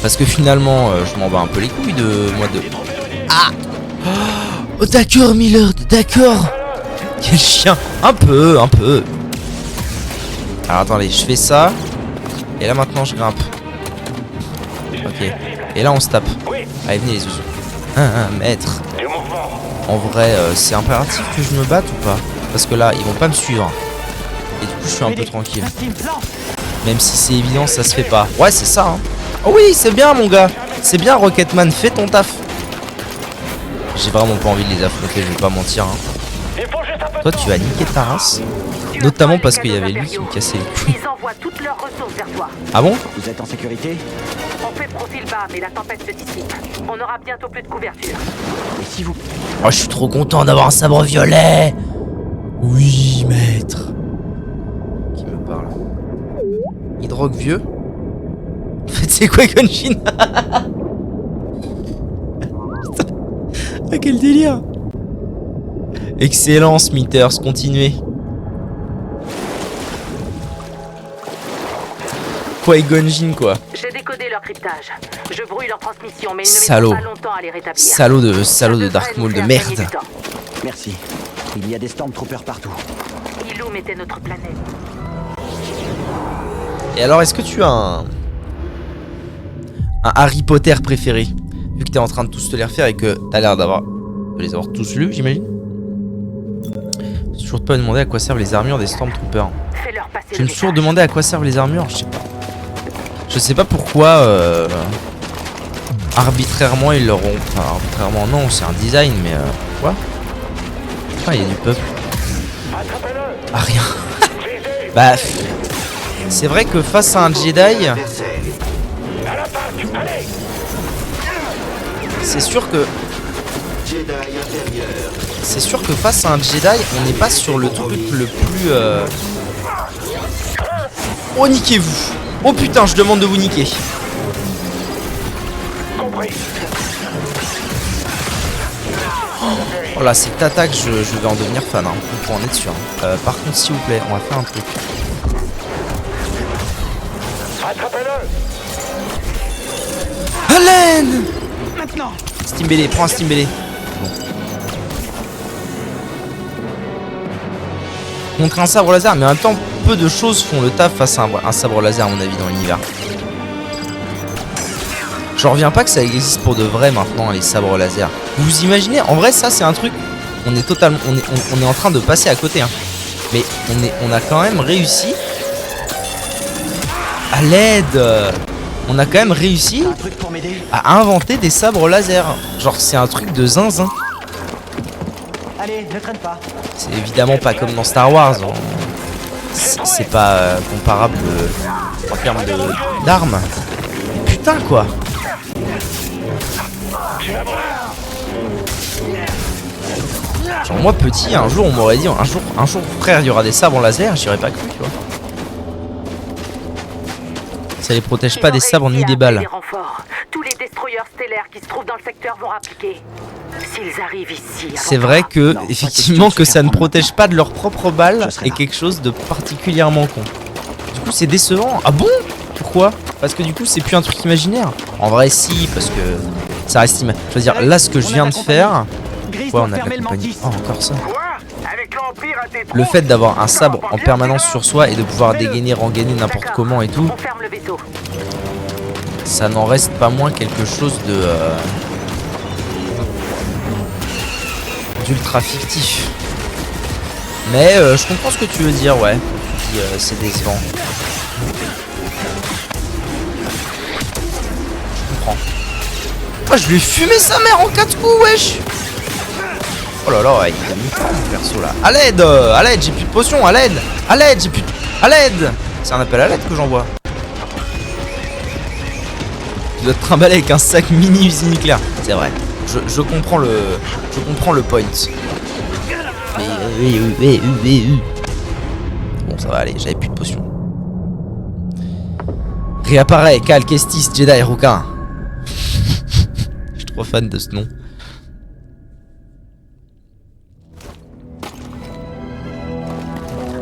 Parce que finalement je m'en bats un peu les couilles de moi de... Ah oh, d'accord Miller, d'accord. Quel chien. Un peu. Alors attendez, je fais ça. Et là maintenant je grimpe. Ok. Et là on se tape. Allez venez les zouzous. Maître. En vrai, c'est impératif que je me batte ou pas? Parce que là, ils vont pas me suivre. Et du coup, je suis un peu tranquille. Même si c'est évident, ça se fait pas. Ouais, c'est ça, hein. Oh oui, c'est bien, mon gars. C'est bien, Rocketman, fais ton taf. J'ai vraiment pas envie de les affronter, je vais pas mentir, hein. Toi, tu vas niquer ta race. Notamment parce qu'il y avait lui qui me cassait les couilles. Ils envoient toutes leurs ressources vers toi. Ah bon? Vous êtes en sécurité? On fait profil bas, mais la tempête se dissipe. On aura bientôt plus de couverture. Et si vous... Oh, je suis trop content d'avoir un sabre violet. Oui, maître. Qui me parle? Hydrogue vieux? En fait, c'est quoi Genshin? Ah, quel délire. Excellent, Smithers, continuez. Qui-Gon quoi. J'ai décodé leur cryptage. Je brouille leur transmission, mais ils Salaud. ne mettront pas longtemps à les rétablir. Salaud de Dark Maul de merde. Merci. Il y a des Stormtroopers partout. Ilum était notre planète. Et alors, est-ce que tu as un Harry Potter préféré? Vu que t'es en train de tous te les refaire et que t'as l'air de les avoir tous lus, j'imagine. J'ai toujours pas demandé à quoi servent les armures des Stormtroopers. Fais-leur passer Je le me suis toujours message. demandé à quoi servent les armures, je sais pas pourquoi arbitrairement ils leur ont... Enfin, arbitrairement non, c'est un design, mais quoi? Ah, il y a du peuple. Ah, rien. Bah, c'est vrai que face à un Jedi, c'est sûr que face à un Jedi, on n'est pas sur le truc le plus... Oh, niquez-vous. Oh putain, je demande de vous niquer. Oh, Oh là, cette attaque, je vais en devenir fan, hein. On peut en être sûr. Par contre, s'il vous plaît, on va faire un truc. Attrapez-le. Allen! Maintenant. Stimbélé, prends un Stimbélé. Bon. Contre un sabre laser, mais en même temps, peu de choses font le taf face à un sabre laser, à mon avis, dans l'univers. J'en reviens pas que ça existe pour de vrai maintenant, les sabres laser. Vous vous imaginez? En vrai, ça, c'est un truc. On est totalement. On est en train de passer à côté, hein. Mais on a quand même réussi. À l'aide! On a quand même réussi Un truc pour m'aider? à inventer des sabres laser. Genre, c'est un truc de zinzin. Allez, ne traîne pas. C'est évidemment pas comme dans Star Wars. C'est pas comparable en termes d'armes. Putain, quoi! Genre, moi petit, un jour on m'aurait dit, un jour frère, il y aura des sabres laser, j'aurais pas cru, tu vois. Ça les protège pas des sabres ni des balles. Des renforts. Tous les destroyers stellaires qui se trouvent dans le secteur vont rappliquer. S'ils arrivent ici. C'est vrai que, Non, effectivement, que ça ne prendre. protège pas de leurs propres balles Je serai est là. quelque chose de particulièrement con. Du coup, c'est décevant. Ah bon? Pourquoi? Parce que du coup, c'est plus un truc imaginaire. En vrai, si, parce que ça reste je veux dire, là, ce que je viens de faire. Gris Ouais, doit on a de fermer la le compagnie. mantis. Oh, encore ça. Quoi? Avec l'Empire à tes Le trousses, fait d'avoir un ça sabre va pas en bien, permanence déjà sur soi et de pouvoir dégainer, rengainer n'importe D'accord. comment et tout, On ferme le vaisseau. ça n'en reste pas moins quelque chose de d'ultra fictif. Mais je comprends ce que tu veux dire, ouais. Tu dis c'est décevant. Je comprends. Ah, je lui ai fumé sa mère en 4 coups, wesh. Oh là là, ouais, il a mis fort mon perso là. À l'aide, j'ai plus de potions, à l'aide, j'ai plus de... À l'aide. C'est un appel à l'aide que j'envoie. Tu dois te trimballer avec un sac mini usine nucléaire. C'est vrai. Je comprends le point. Bon, ça va aller, j'avais plus de potions. Réapparaît, Cal Kestis, Jedi, Rouquin. Je suis trop fan de ce nom.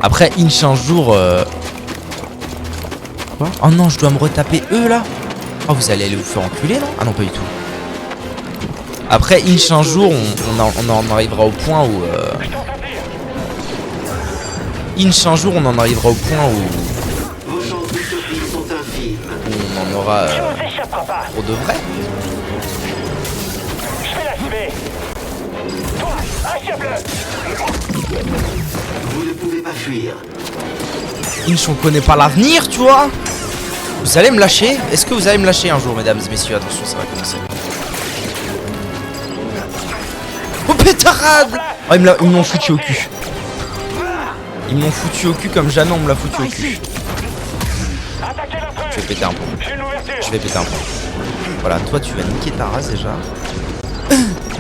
Après, Inch un jour. Quoi? Oh non, je dois me retaper eux là. Oh, vous allez aller vous faire enculer, non? Ah non, pas du tout. Après, Inch un jour, on en arrivera au point où. Inch un jour, on en arrivera au point où. Vos chances de survie sont infimes. On en aura Tu ne s'échapperas pas. pour de vrai. Je vais l'achever. Toi, achève-le. Vous ne pouvez pas fuir. Inch, on connaît pas l'avenir, tu vois. Vous allez me lâcher? Est-ce que vous allez me lâcher un jour, mesdames et messieurs? Attention, ça va commencer. Oh pétarade! Oh, ils me l'ont foutu au cul. Ils m'ont foutu au cul comme jamais on me l'a foutu au cul. Attaquez l'intrus. Je vais péter un pont. J'ai une ouverture. Je vais péter un pont. Voilà, toi tu vas niquer ta race déjà.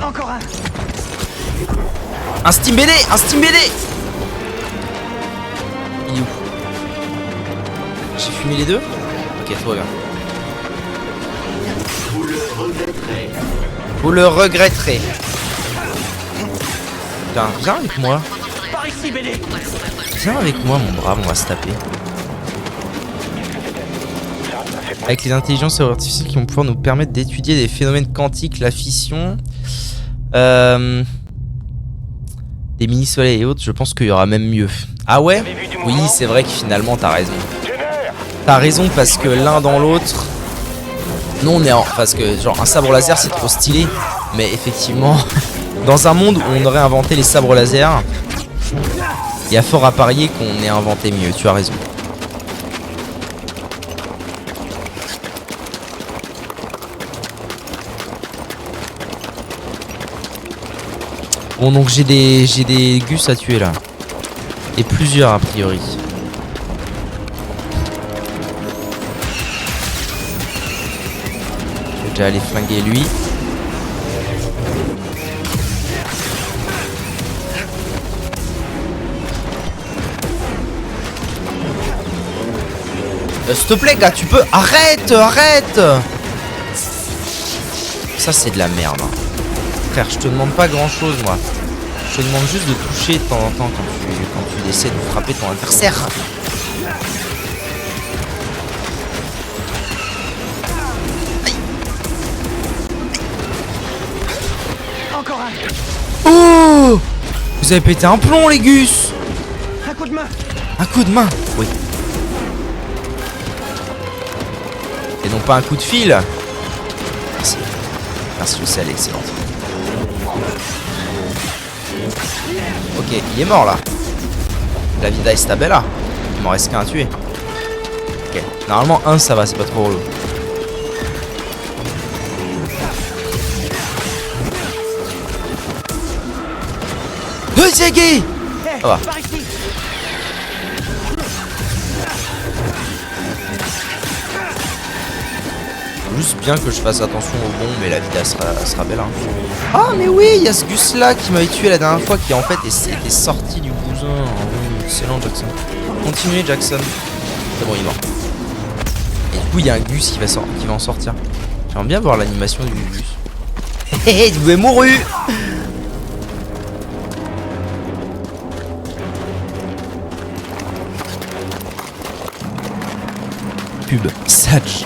Encore un. Un Steam BD! Un Steam BD! Il est où? J'ai fumé les deux? Ok, tout va bien. Vous le regretterez. Vous le regretterez. Putain, viens avec moi. Par ici, BD. Viens avec moi, mon brave, on va se taper. Avec les intelligences artificielles qui vont pouvoir nous permettre d'étudier des phénomènes quantiques, la fission, des mini-soleils et autres, je pense qu'il y aura même mieux. Ah ouais? Oui, c'est vrai que finalement, t'as raison. T'as raison parce que l'un dans l'autre... Non, on est en... Parce que genre un sabre laser c'est trop stylé. Mais effectivement, dans un monde où on aurait inventé les sabres laser, il y a fort à parier qu'on ait inventé mieux, tu as raison. Bon donc j'ai des gus à tuer là. Et plusieurs a priori. Je vais déjà aller flinguer lui. S'il te plaît gars, tu peux... Arrête. Ça c'est de la merde. frère, je te demande pas grand chose moi. Je te demande juste de toucher de temps en temps quand tu essaies de frapper ton adversaire. Encore un. Oh! Vous avez pété un plomb les gus! Un coup de main. Un coup de main, oui. Et non pas un coup de fil. Merci. Merci, je sais, elle est excellente. Ok, il est mort là. La vida est stabella. Il m'en reste qu'un à tuer. Ok, normalement un ça va, c'est pas trop relou. C'est gay. Ça va. Par ici. Juste bien que je fasse attention au bon, mais la vida sera belle. Hein. Ah mais oui, il y a ce Gus là qui m'avait tué la dernière fois, qui en fait était sorti du bousin. Oh, excellent Jackson. Continuez Jackson. C'est bon, il est mort. Et du coup il y a un Gus qui va en sortir. J'aimerais bien voir l'animation du Gus. Hé hé, vous avez mouru. Pub. Sage.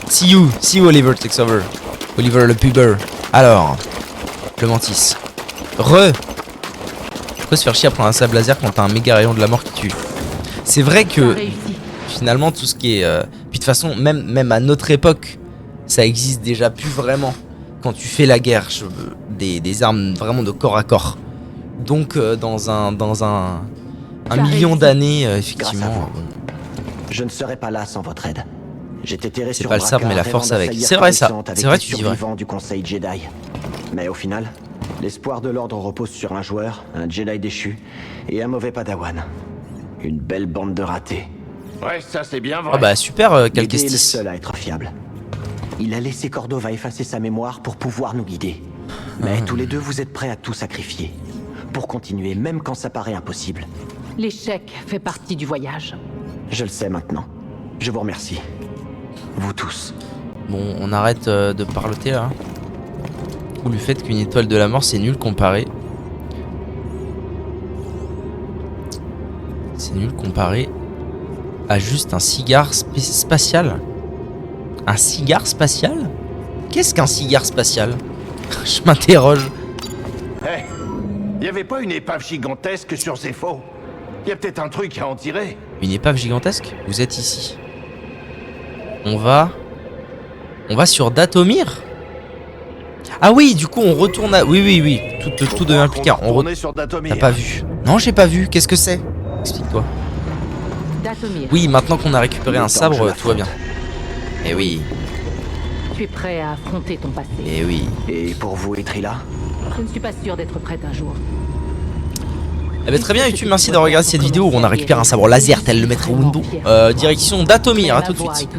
See you Oliver takes over. Oliver le puber. Alors, le mantis. Pourquoi se faire chier à prendre un sable laser quand t'as un méga rayon de la mort qui tue? C'est vrai que finalement tout ce qui est... Puis de toute façon, même à notre époque, ça existe déjà plus vraiment. Quand tu fais la guerre, des armes vraiment de corps à corps. Donc dans un million d'années, effectivement... Je ne serais pas là sans votre aide. J'étais terré C'est sur pas le sabre, mais la Drakar, force rêvant avec. d'assaillir C'est vrai ça. Coruscant avec C'est vrai, les tu dis vrai. survivants du Conseil Jedi. Mais au final, l'espoir de l'ordre repose sur un joueur, un Jedi déchu et un mauvais Padawan. Une belle bande de ratés. Ouais, ça c'est bien vrai. Ah bah super, L'idée est le Calquestis. seul à être fiable. Il a laissé Cordova effacer sa mémoire pour pouvoir nous guider. Mais tous les deux, vous êtes prêts à tout sacrifier. Pour continuer, même quand ça paraît impossible. L'échec fait partie du voyage. Je le sais maintenant. Je vous remercie. Vous tous. Bon, on arrête de parloter là. Ou le fait qu'une étoile de la mort c'est nul comparé. C'est nul comparé à juste un cigare spatial. Un cigare spatial? Qu'est-ce qu'un cigare spatial? Je m'interroge. Hé, y avait pas une épave gigantesque sur Zepho? Y a peut-être un truc à en tirer. Une épave gigantesque? Vous êtes ici. On va sur Dathomir. Ah oui, du coup on retourne à... Oui. Tout devient plus clair. On retourne sur Dathomir. T'as pas vu? Non, j'ai pas vu. Qu'est-ce que c'est? Explique-toi. Dathomir, Oui, maintenant qu'on a récupéré un sabre, tout va bien. Eh oui, tu es prêt à affronter ton passé. eh oui. Et pour vous, Etrila? Je ne suis pas sûre d'être prête un jour. Eh ben très bien YouTube, merci d'avoir regardé cette vidéo où on a récupéré un sabre laser tel le maître Windu. Direction Dathomir, à tout de suite.